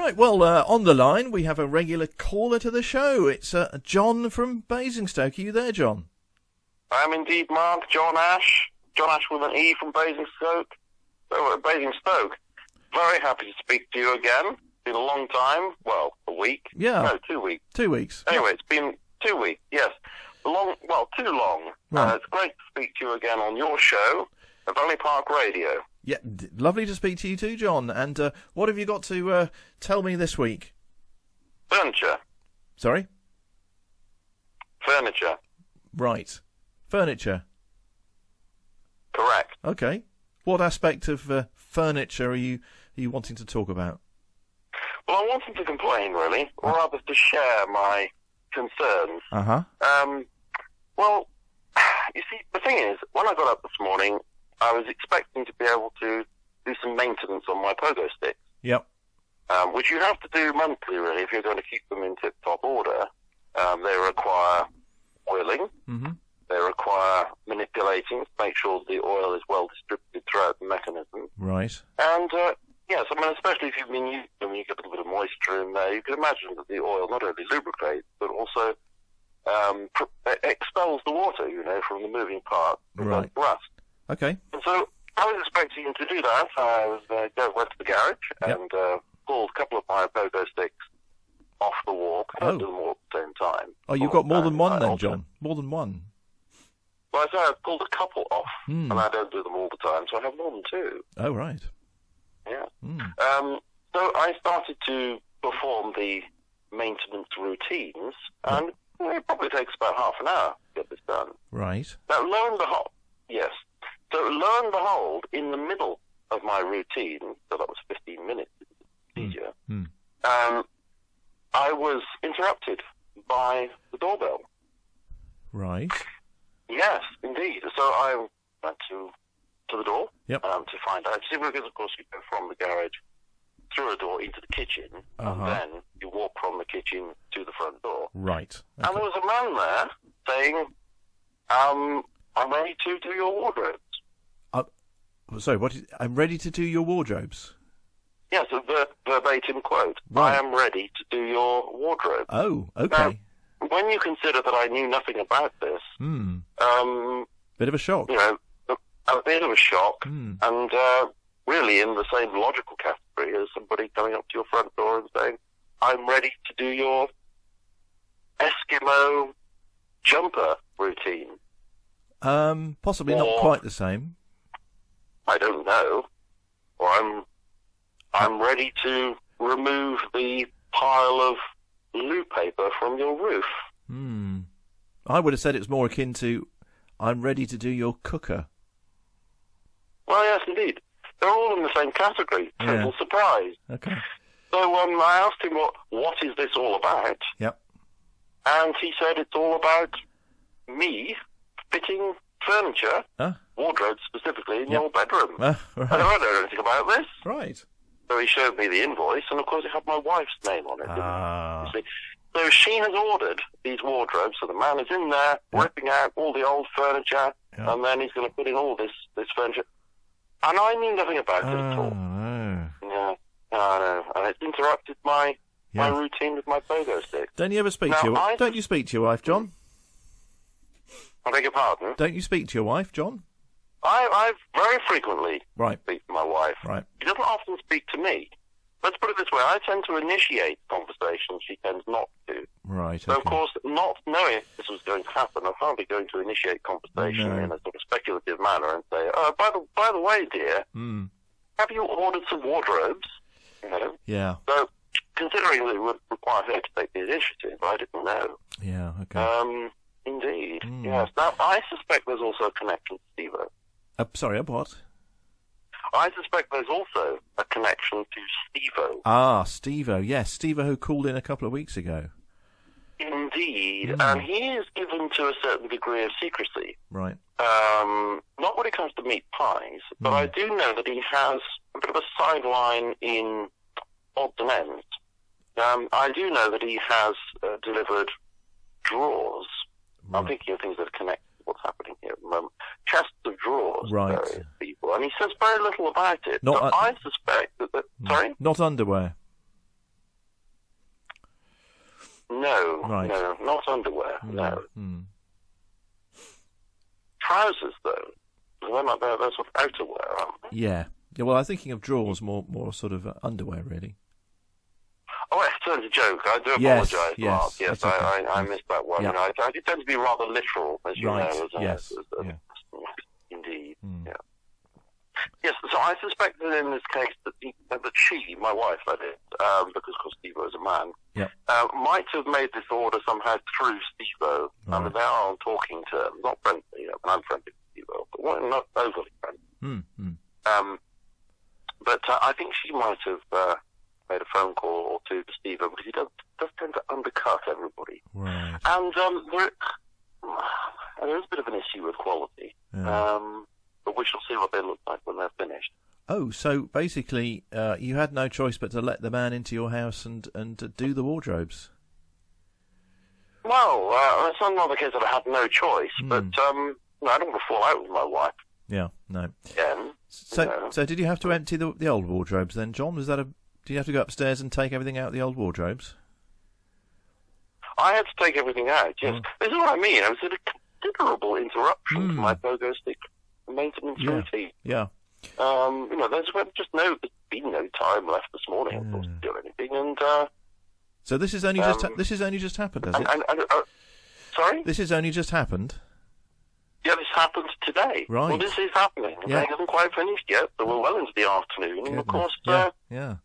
Right, well, on the line we have a regular caller to the show. It's John from Basingstoke. Are you there, John? I am indeed, Mark. John Ashe. John Ashe with an E from Basingstoke. Basingstoke. Very happy to speak to you again. Been a long time. Well, a week. Yeah. No, 2 weeks. 2 weeks. Anyway, It's been 2 weeks, yes. Long, well, too long. Right. It's great to speak to you again on your show, at Valley Park Radio. Yeah, lovely to speak to you too, John. And what have you got to tell me this week? Furniture. Sorry? Furniture. Right. Furniture. Correct. Okay. What aspect of furniture are you wanting to talk about? Well, I wanted to complain, really, or rather to share my concerns. Uh-huh. Well, you see, the thing is, when I got up this morning, I was expecting to be able to do some maintenance on my pogo sticks. Yep. Which you have to do monthly, really, if you're going to keep them in tip-top order. They require oiling. Mm-hmm. They require manipulating to make sure the oil is well distributed throughout the mechanism. Right. And, yes, I mean, especially if you've been using them, you get a little bit of moisture in there. You can imagine that the oil not only lubricates, but also expels the water, from the moving parts. Right. Rust. Okay. And so I was expecting to do that. I went to the garage and pulled a couple of my pogo sticks off the wall. I don't do them all at the same time. Oh, you've got more than one then, John? More than one? Well, I pulled a couple off, and I don't do them all the time, so I have more than two. Oh, right. Yeah. Mm. So I started to perform the maintenance routines, and it probably takes about half an hour to get this done. Right. Now, lo and behold, yes. So lo and behold, in the middle of my routine, so that was 15 minutes, easier, I was interrupted by the doorbell. Right. Yes, indeed. So I went to the door to find out. See, because, of course, you go from the garage through a door into the kitchen, and then you walk from the kitchen to the front door. Right. Okay. And there was a man there saying, I'm ready to do your wardrobes. Sorry, I'm ready to do your wardrobes? Yes, a verbatim quote. Right. I am ready to do your wardrobe. Oh, okay. Now, when you consider that I knew nothing about this, bit of a shock. A bit of a shock, Mm. and really in the same logical category as somebody coming up to your front door and saying, I'm ready to do your Eskimo jumper routine. Possibly not quite the same. I don't know. Or I'm ready to remove the pile of loo paper from your roof. I would have said it was more akin to, I'm ready to do your cooker. Well, yes, indeed. They're all in the same category. Total surprise. Okay. So I asked him, what is this all about? Yep. And he said it's all about me fitting furniture, wardrobes specifically, in your bedroom. Right. I don't know anything about this. Right. So he showed me the invoice, and of course it had my wife's name on it. You see. So she has ordered these wardrobes, so the man is in there ripping out all the old furniture, and then he's going to put in all this furniture. And I knew nothing about it at all. No. Yeah, I know. And it's interrupted my routine with my pogo stick. Don't you ever speak to your Don't you speak to your wife, John? I beg your pardon? Don't you speak to your wife, John? I very frequently speak to my wife. Right. She doesn't often speak to me. Let's put it this way, I tend to initiate conversations she tends not to. Right, So, of course, not knowing this was going to happen, I'm hardly going to initiate conversation in a sort of speculative manner and say, by the way, dear, have you ordered some wardrobes? Yeah. So, considering that it would require her to take the initiative, I didn't know. Yeah, okay. Indeed, yes. Now, I suspect there's also a connection to Steve-O. Sorry, what? I suspect there's also a connection to Steve-O. Ah, Steve-O, yes. Steve-O who called in a couple of weeks ago. Indeed, and he is given to a certain degree of secrecy. Right. Not when it comes to meat pies, but I do know that he has a bit of a sideline in odds and ends. I do know that he has delivered drawers. Right. I'm thinking of things that are connected to what's happening here at the moment. Chests of drawers to various people, and he says very little about it. I suspect that... Sorry? Not underwear. No, Right. no, not underwear, no. Mm. Trousers, though, they're sort of outerwear, aren't they? Yeah. Yeah. Well, I'm thinking of drawers, more sort of underwear, really. Oh, it turns a joke. I do Yes, apologise, yes, Mark. Yes, that's okay. I missed that one. Yeah. You know, I tend to be rather literal, as you Right, know. yes, yeah. Indeed, Mm. yeah. Yes, so I suspect that in this case that she, my wife, that is, because of course Steve-O is a man, Yep. might have made this order somehow through Steve-O. I mean, Right. they are on talking terms, not friendly, you know, and I'm friendly with Steve-O, but not overly friendly. But I think she might have made a phone call or two to Steve-O, because he does tend to undercut everybody. Right. And there is a bit of an issue with quality. Yeah. But we shall see what they look like when they're finished. Oh, so basically, you had no choice but to let the man into your house and do the wardrobes. Well, it's not the case that I had no choice, but no, I don't want to fall out with my wife Yeah, no. again. So, you know. so did you have to empty the old wardrobes then, John? Was that did you have to go upstairs and take everything out of the old wardrobes? I had to take everything out, yes. This is what I mean. It was a considerable interruption to my pogo stick maintenance routine. Yeah. You know, there's been no time left this morning, of course, to do anything, and So this is only just happened, has it? Sorry? This has only just happened. Yeah, this happened today. Right. Well, this is happening. Yeah. It hasn't quite finished yet, but we're well into the afternoon, and of course, yeah.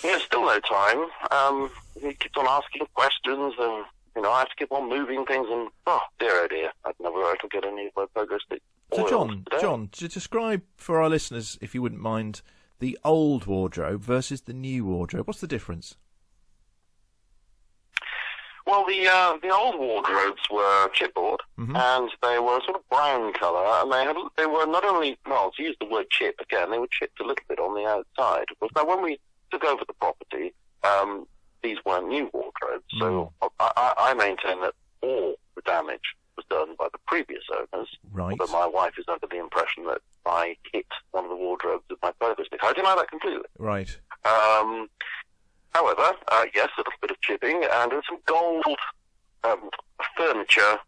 there's still no time. He keeps on asking questions, and you know, I have to keep on moving things, and oh dear, I don't know whether I can get any of my pogo stick. So John, to describe for our listeners, if you wouldn't mind, the old wardrobe versus the new wardrobe. What's the difference? Well, the old wardrobes were chipboard, and they were sort of brown colour, and they were not only, well, to use the word chip again, they were chipped a little bit on the outside. Now, when we took over the property, these weren't new wardrobes, so I maintain that all the damage was done by the previous owners. Right. But my wife is under the impression that I hit one of the wardrobes with my pogo stick. I deny that completely. Right. However, yes, a little bit of chipping, and there's some gold furniture,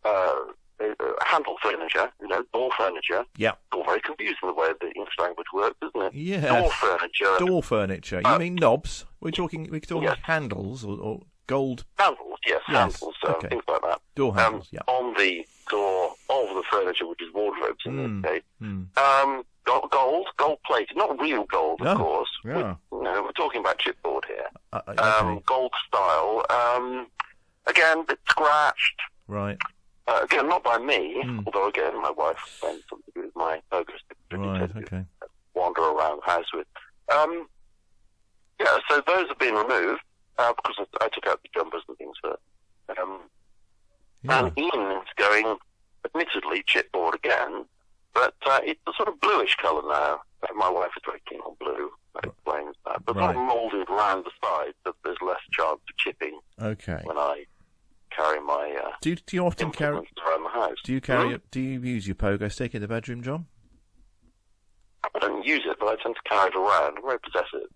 handle furniture, you know, door furniture. Yeah. It's all very confusing the way the English language works, isn't it? Yeah. Door furniture. Door furniture. You mean knobs? We're talking yes. handles or gold. Handles, yes, handles, okay. things like that. Door handles, yeah. On the door of the furniture, which is wardrobes in this case. Gold plated, not real gold, of course. Yeah. We're talking about chipboard here. Okay. Gold style. Again, a bit scratched. Right. Again, not by me, although again, my wife spends something with my pogo stick. Right. Okay. Wander around the house with. Yeah, so those have been removed because I took out the jumpers and things for. And Ian is going, admittedly, chipboard again, but it's a sort of bluish colour now. My wife is very keen on blue. That explains that. But sort of moulded around the sides, that there's less chance of chipping. Okay. When I carry my do you often carry around the house? Do you carry Do you use your pogo stick in the bedroom, John? I don't use it, but I tend to carry it around. I'm very possessive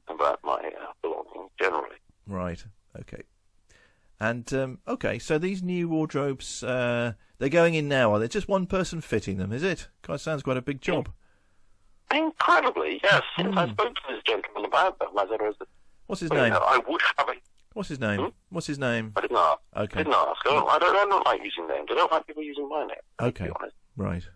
about my belongings generally. Right. Okay. And okay, so these new wardrobes, they're going in now, are they? Just one person fitting them, is it? God, sounds quite a big job. Incredibly, yes. I spoke to this gentleman about them. I said, what's his name? I would have a... What's his name? What's his name? I didn't ask. Okay. I didn't ask. I don't like using names. I don't like people using my name. Okay. To be honest. Right.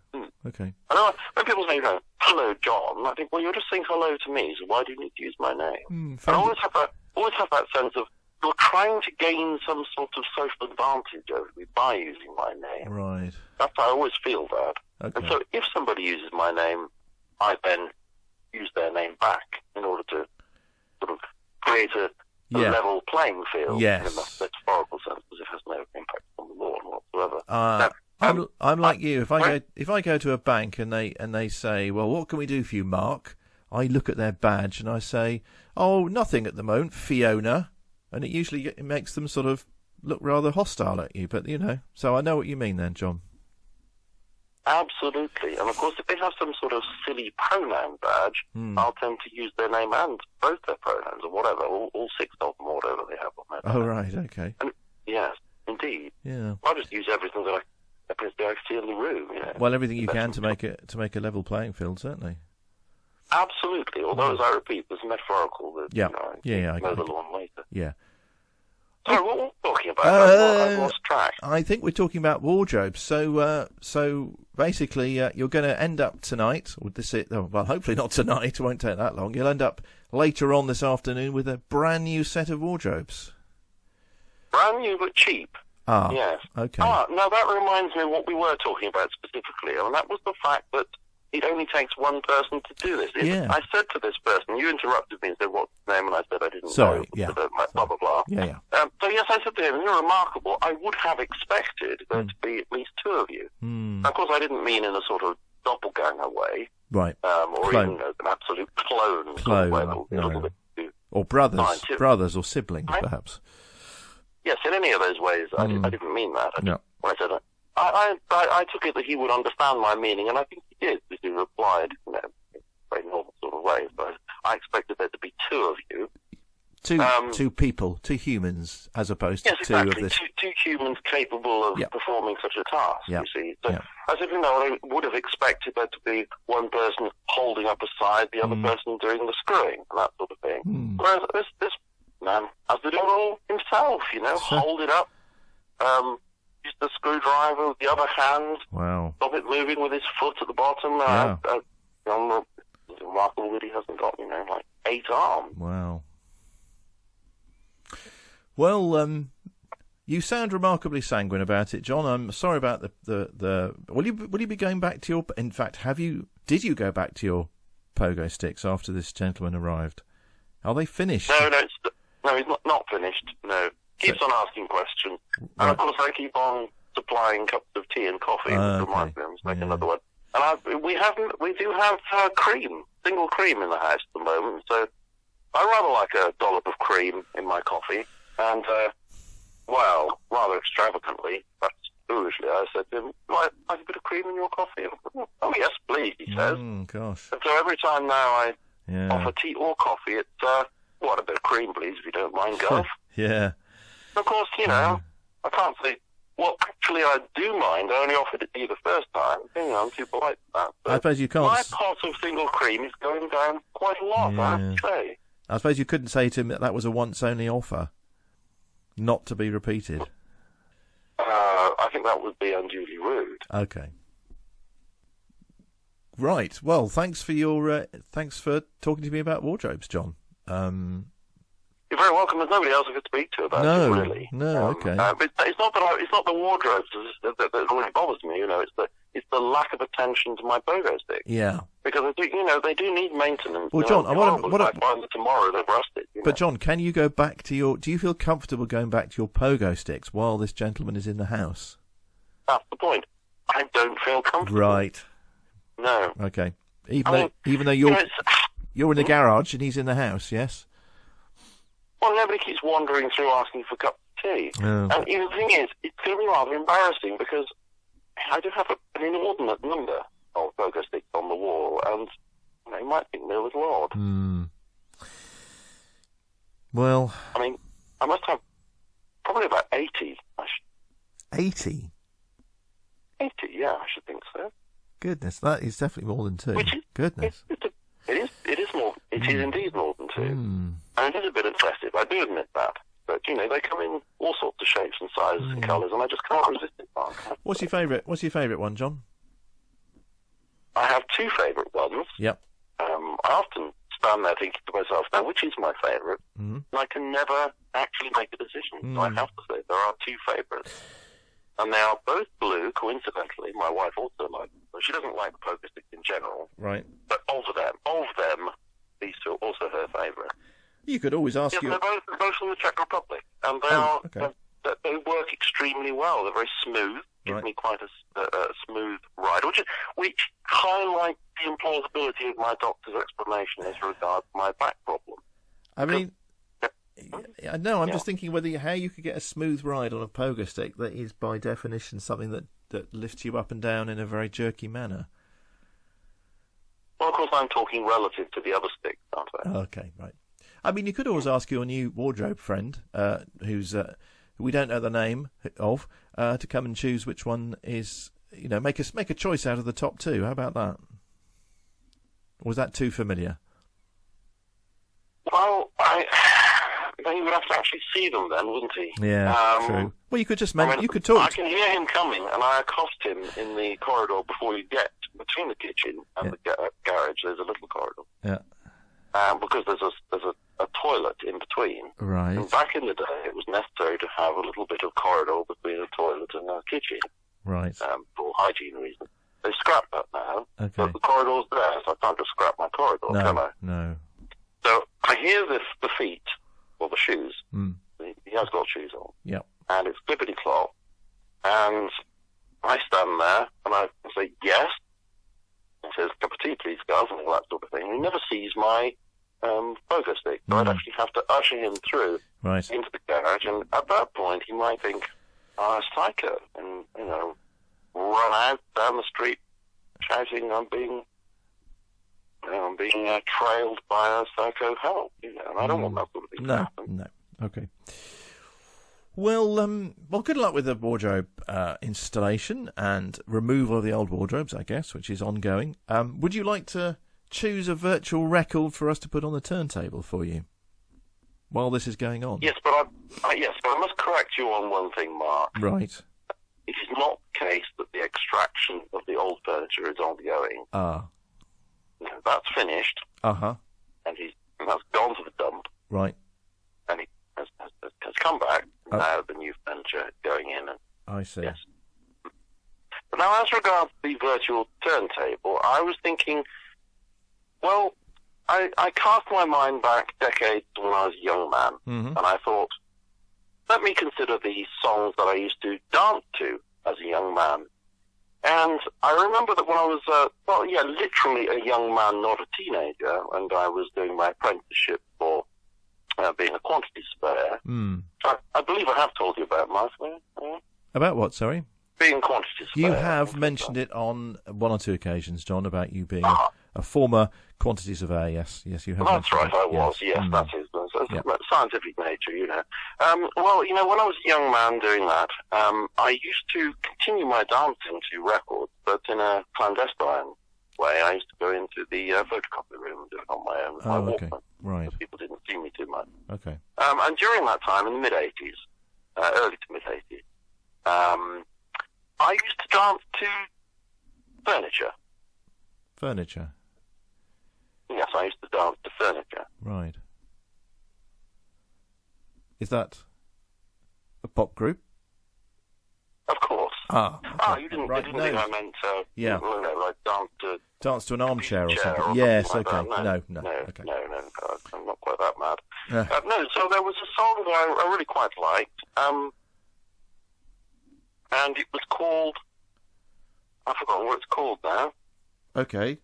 Okay. I don't, when people say, hello, John, I think, well, you're just saying hello to me, so why do you need to use my name? I always have that sense of you're trying to gain some sort of social advantage over me by using my name. Right. That's how I always feel that. Okay. And so if somebody uses my name, I then use their name back in order to sort of create a level playing field in a metaphorical sense, because it has no impact on the law whatsoever. I'm like you. If I go to a bank and they say, well, what can we do for you, Mark? I look at their badge and I say, oh, nothing at the moment, Fiona. And it usually makes them sort of look rather hostile at you. But, so I know what you mean then, John. Absolutely. And, of course, if they have some sort of silly pronoun badge, I'll tend to use their name and both their pronouns or whatever, all six of them or whatever they have on their Oh, right, okay. And, yes, indeed. Yeah. I just use everything that I see in the room. Well, everything you can to make a level playing field, certainly. Absolutely. Although, as I repeat, there's metaphorical. That, Yeah. I mow the lawn later. Yeah. Sorry, what were we talking about? I've lost track. I think we're talking about wardrobes. So basically, you're going to end up tonight. Well, hopefully not tonight. It won't take that long. You'll end up later on this afternoon with a brand new set of wardrobes. Brand new but cheap. Ah. Yes. Okay. Now that reminds me of what we were talking about specifically, and that was the fact that it only takes one person to do this. Yeah. I said to this person, you interrupted me and said, what's his name? And I said, I didn't Sorry, know. yeah. Blah, blah, blah. Yeah. So, yes, I said to him, you're remarkable. I would have expected there to be at least two of you. Now, of course, I didn't mean in a sort of doppelganger way. Right. Or Clone. even an absolute clone. Clone, Way, a little bit too or brothers or siblings, perhaps. Yes, in any of those ways, I didn't mean that. No. When I said that. I took it that he would understand my meaning, and I think he did, because he replied, in a very normal sort of way. But I expected there to be two of you. Two people, two humans, as opposed to two of this. Two humans capable of performing such a task, you see. So, as if, I would have expected there to be one person holding up a side, the other person doing the screwing, and that sort of thing. Whereas this man has to do it all himself, hold it up, use the screwdriver with the other hand, stop it moving with his foot at the bottom. It's remarkable that he hasn't got, like 8 arms. Wow. Well, you sound remarkably sanguine about it, John. I'm sorry about the. Will you be going back to your? In fact, did you go back to your pogo sticks after this gentleman arrived? Are they finished? No, he's not finished. No, keeps on asking questions, and of course I keep on supplying cups of tea and coffee. Remind me, I'm just making another one. And we do have cream, single cream in the house at the moment. So I rather like a dollop of cream in my coffee. And, rather extravagantly, perhaps foolishly, I said to him, like a bit of cream in your coffee? Oh, yes, please, he says. Gosh. And so every time now I offer tea or coffee, it's, a bit of cream, please, if you don't mind, Gov. Yeah. Of course, I can't say, well, actually, I do mind. I only offered it to you the first time. I'm too polite for that. But I suppose you can't. My pot of single cream is going down quite a lot, I have to say. I suppose you couldn't say to him that was a once-only offer. Not to be repeated. I think that would be unduly rude. Okay. Right. Well, thanks for talking to me about wardrobes, John. You're very welcome. There's nobody else I could speak to about it, really. No. Okay. But it's not the wardrobes that really bothers me. It's the lack of attention to my pogo stick. Yeah. Because they do need maintenance. Well, John, I find that tomorrow they've rusted. But John, can you go back to your? Do you feel comfortable going back to your pogo sticks while this gentleman is in the house? That's the point. I don't feel comfortable. Right. No. Okay. Even though you're in the garage and he's in the house, yes. Well, nobody keeps wandering through asking for a cup of tea. Oh. And the thing is, it's going to be rather embarrassing because I do have an inordinate number of pogo sticks on the wall, and you might think they're a little odd. Well, I mean, I must have probably about 80. 80? 80, yeah, I should think so. Goodness, that is definitely more than 2. Goodness. It is more. It is indeed more than 2. And it is a bit impressive, I do admit that. But, they come in all sorts of shapes and sizes and colours, and I just can't resist it, Mark. What's your favourite one, John? I have 2 favourite ones. Yep. I often stand there thinking to myself, now, which is my favourite? And I can never actually make a decision. So I have to say there are 2 favourites. And they are both blue, coincidentally. My wife also likes them. She doesn't like the pogo sticks in general. Right. But of them, these 2 are also her favourite. You could always ask They're both from the Czech Republic. And they work extremely well. They're very smooth. Give me quite a smooth ride, which highlights the implausibility of my doctor's explanation as regards my back problem. I mean, no, I'm just thinking how you could get a smooth ride on a pogo stick that is by definition something that lifts you up and down in a very jerky manner. Well, of course, I'm talking relative to the other sticks, aren't I? Okay, right. I mean, you could always ask your new wardrobe friend, who we don't know the name of, to come and choose which one is. Make a choice out of the top two. How about that? Or was that too familiar? Well, then he would have to actually see them then, wouldn't he? Yeah, true. Well, you could just you could talk. I can hear him coming, and I accost him in the corridor before you get between the kitchen and the garage. There's a little corridor. Yeah. Because there's a toilet in between. Right. And back in the day, it was necessary to have a little bit of corridor between the toilet and the kitchen. Right. For hygiene reasons. They've scrapped that now. Okay. But the corridor's there, so I can't just scrap my corridor, can I? No. So I hear the feet, or the shoes. Mm. He has got shoes on. Yep. And it's clippity-clop. And I stand there, and I say, yes. He says, cup of tea, please, guys, and all that sort of thing. He never sees my pogo stick. So I'd actually have to usher him through into the garage, and at that point, he might think, I'm a psycho, and, run out down the street shouting, I'm being trailed by a psycho help, and I don't want that sort of thing to happen. No. Okay. Well, good luck with the wardrobe installation and removal of the old wardrobes, I guess, which is ongoing. Would you like to choose a virtual record for us to put on the turntable for you while this is going on? Yes, but I must correct you on one thing, Mark. Right. It is not the case that the extraction of the old furniture is ongoing. Ah. No, that's finished. Uh-huh. And that's gone to the dump. Right. And he has come back. Now the new furniture going in. And, I see. Yes. But now, as regards the virtual turntable, I was thinking, well, I cast my mind back decades when I was a young man, and I thought, let me consider the songs that I used to dance to as a young man. And I remember that when I was, literally a young man, not a teenager, and I was doing my apprenticeship for being a quantity surveyor. I believe I have told you about my About what, sorry? Being a quantity surveyor. You have mentioned it on one or two occasions, John, about you being a former quantity surveyor. Yes, you have. That's right, I was. Yes, that is scientific nature, Well, when I was a young man doing that, I used to continue my dancing to records, but in a clandestine way. I used to go into the photocopy room and do it on my own with my Walkman. Right. So people didn't see me too much. Okay. And during that time, in the mid-'80s, early to mid-'80s, I used to dance to furniture. Furniture? Yes, I used to dance to furniture. Right. Is that a pop group? Of course. Okay. You didn't, right, think I meant, like dance to an armchair or something. Or yes, like okay. That. No, okay. No, I'm not quite that mad. No, so there was a song that I really quite liked, and it was called, I've forgotten what it's called now. Okay.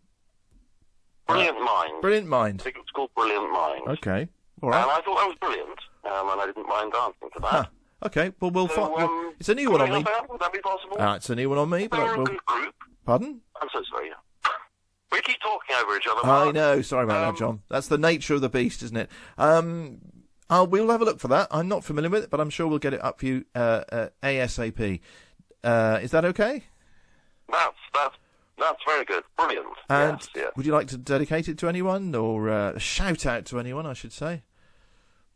Brilliant Mind. Brilliant Mind. I think it was called Brilliant Mind. Okay, all right. And I thought that was brilliant, and I didn't mind dancing to that. Okay, well, it's a new one on me. Would that be possible? It's a new one on me. They're a good group. Pardon? I'm so sorry. We keep talking over each other. I know. Sorry about that, John. That's the nature of the beast, isn't it? We'll have a look for that. I'm not familiar with it, but I'm sure we'll get it up for you ASAP. Is that okay? That's very good. Brilliant. And yes. Would you like to dedicate it to anyone, or shout out to anyone, I should say?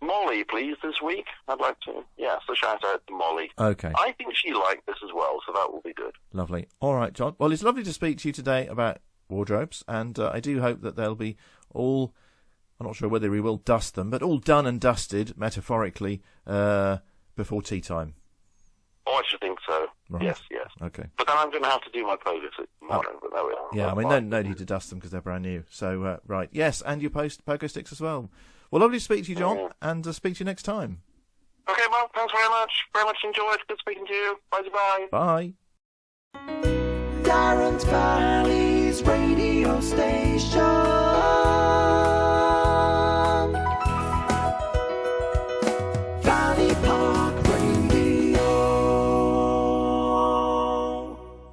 Molly, please, this week. I'd like to, so shout out to Molly. Okay. I think she liked this as well, so that will be good. Lovely. All right, John. Well, it's lovely to speak to you today about wardrobes, and I do hope that they'll be all, I'm not sure whether we will dust them, but all done and dusted, metaphorically, before tea time. Oh, I should think so. Right. Yes. Okay. But then I'm going to have to do my pogo tomorrow, but there we are. Yeah, I mean, no need to dust them because they're brand new. So, right. Yes, and your pogo sticks as well. Well, lovely to speak to you, John, and speak to you next time. Okay, well, thanks very much. Very much enjoyed. Good speaking to you. Bye-bye. Bye. Darren's Valley's radio station.